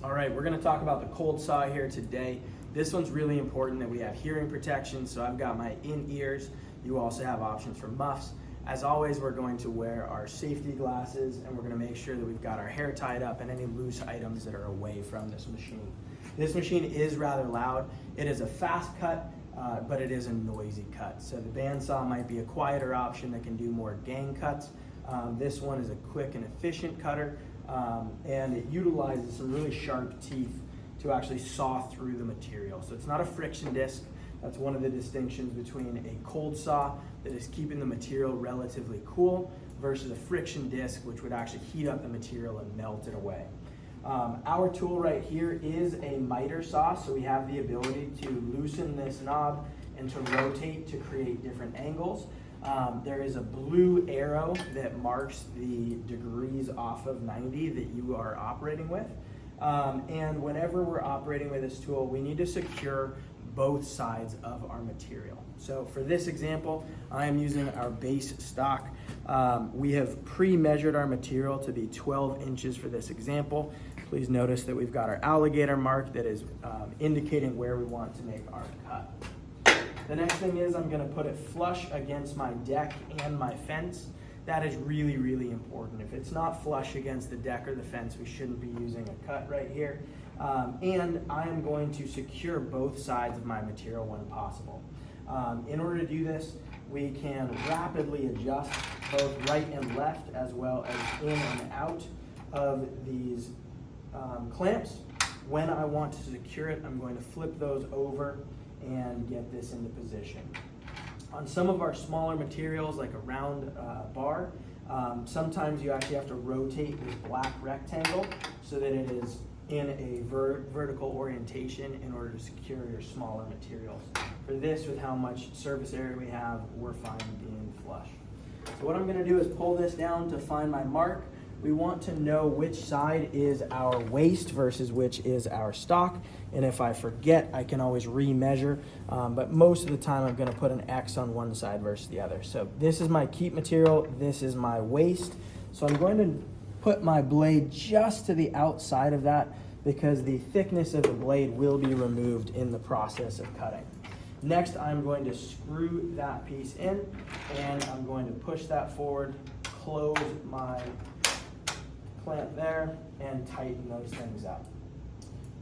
All right, we're going to talk about the cold saw here today. This one's really important that we have hearing protection, so I've got my in-ears. You also have options for muffs. As always, we're going to wear our safety glasses, and we're going to make sure that we've got our hair tied up and any loose items that are away from this machine. This machine is rather loud. It is a fast cut, but it is a noisy cut. So the bandsaw might be a quieter option that can do more gang cuts. This one is a quick and efficient cutter, and it utilizes some really sharp teeth to actually saw through the material. So it's not a friction disc. That's one of the distinctions between a cold saw that is keeping the material relatively cool versus a friction disc, which would actually heat up the material and melt it away. Our tool right here is a miter saw, so we have the ability to loosen this knob and to rotate to create different angles. There is a blue arrow that marks the degrees off of 90 that you are operating with. And whenever we're operating with this tool, we need to secure both sides of our material. So for this example, I am using our base stock. We have pre-measured our material to be 12 inches for this example. Please notice that we've got our alligator mark that is indicating where we want to make our cut. The next thing is I'm going to put it flush against my deck and my fence. That is really, really important. If it's not flush against the deck or the fence, we shouldn't be using a cut right here. And I am going to secure both sides of my material when possible. In order to do this, we can rapidly adjust both right and left as well as in and out of these clamps. When I want to secure it, I'm going to flip those over and get this into position. On some of our smaller materials, like a round bar, sometimes you actually have to rotate this black rectangle so that it is in a vertical orientation in order to secure your smaller materials. For this, with how much surface area we have, we're fine being flush. So what I'm going to do is pull this down to find my mark. We want to know which side is our waist versus which is our stock. And if I forget, I can always remeasure. But most of the time, I'm going to put an X on one side versus the other. So this is my keep material. This is my waist. So I'm going to put my blade just to the outside of that because the thickness of the blade will be removed in the process of cutting. Next, I'm going to screw that piece in, and I'm going to push that forward, close my clamp there, and tighten those things up.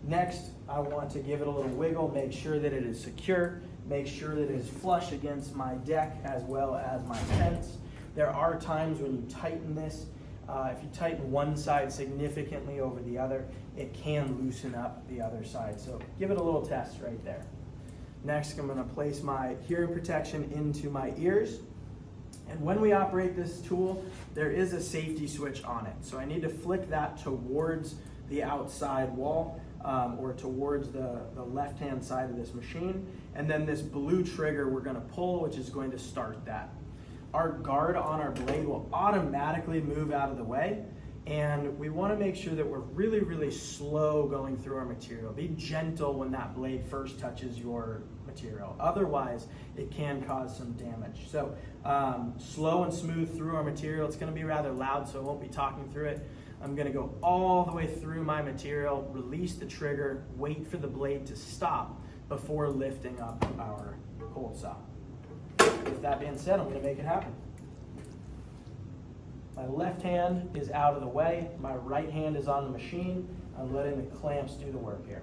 Next, I want to give it a little wiggle, make sure that it is secure, make sure that it is flush against my deck as well as my fence. There are times when you tighten this, if you tighten one side significantly over the other, it can loosen up the other side. So give it a little test right there. Next, I'm going to place my hearing protection into my ears. And when we operate this tool, there is a safety switch on it. So I need to flick that towards the outside wall or towards the left-hand side of this machine. And then this blue trigger we're going to pull, which is going to start that. Our guard on our blade will automatically move out of the way. And we want to make sure that we're really, really slow going through our material. Be gentle when that blade first touches your material. Otherwise, it can cause some damage. So slow and smooth through our material. It's going to be rather loud, so I won't be talking through it. I'm going to go all the way through my material, release the trigger, wait for the blade to stop before lifting up our cold saw. With that being said, I'm going to make it happen. My left hand is out of the way. My right hand is on the machine. I'm letting the clamps do the work here.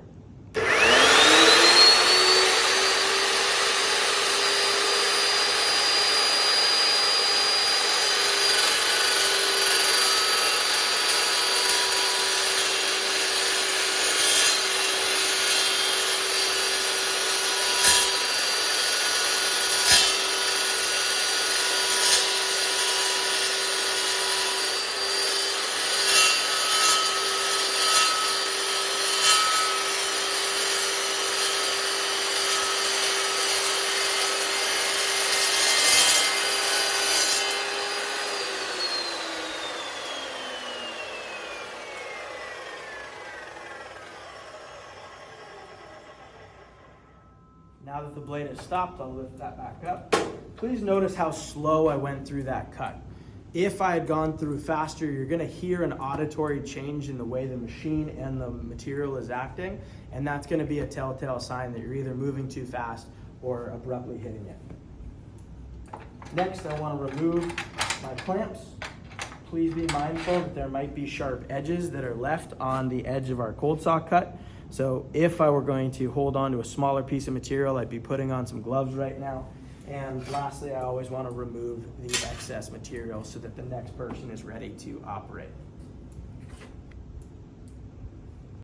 Now that the blade has stopped, I'll lift that back up. Please notice how slow I went through that cut. If I had gone through faster, you're gonna hear an auditory change in the way the machine and the material is acting, and that's gonna be a telltale sign that you're either moving too fast or abruptly hitting it. Next, I wanna remove my clamps. Please be mindful that there might be sharp edges that are left on the edge of our cold saw cut. So if I were going to hold on to a smaller piece of material, I'd be putting on some gloves right now. And lastly, I always want to remove the excess material so that the next person is ready to operate.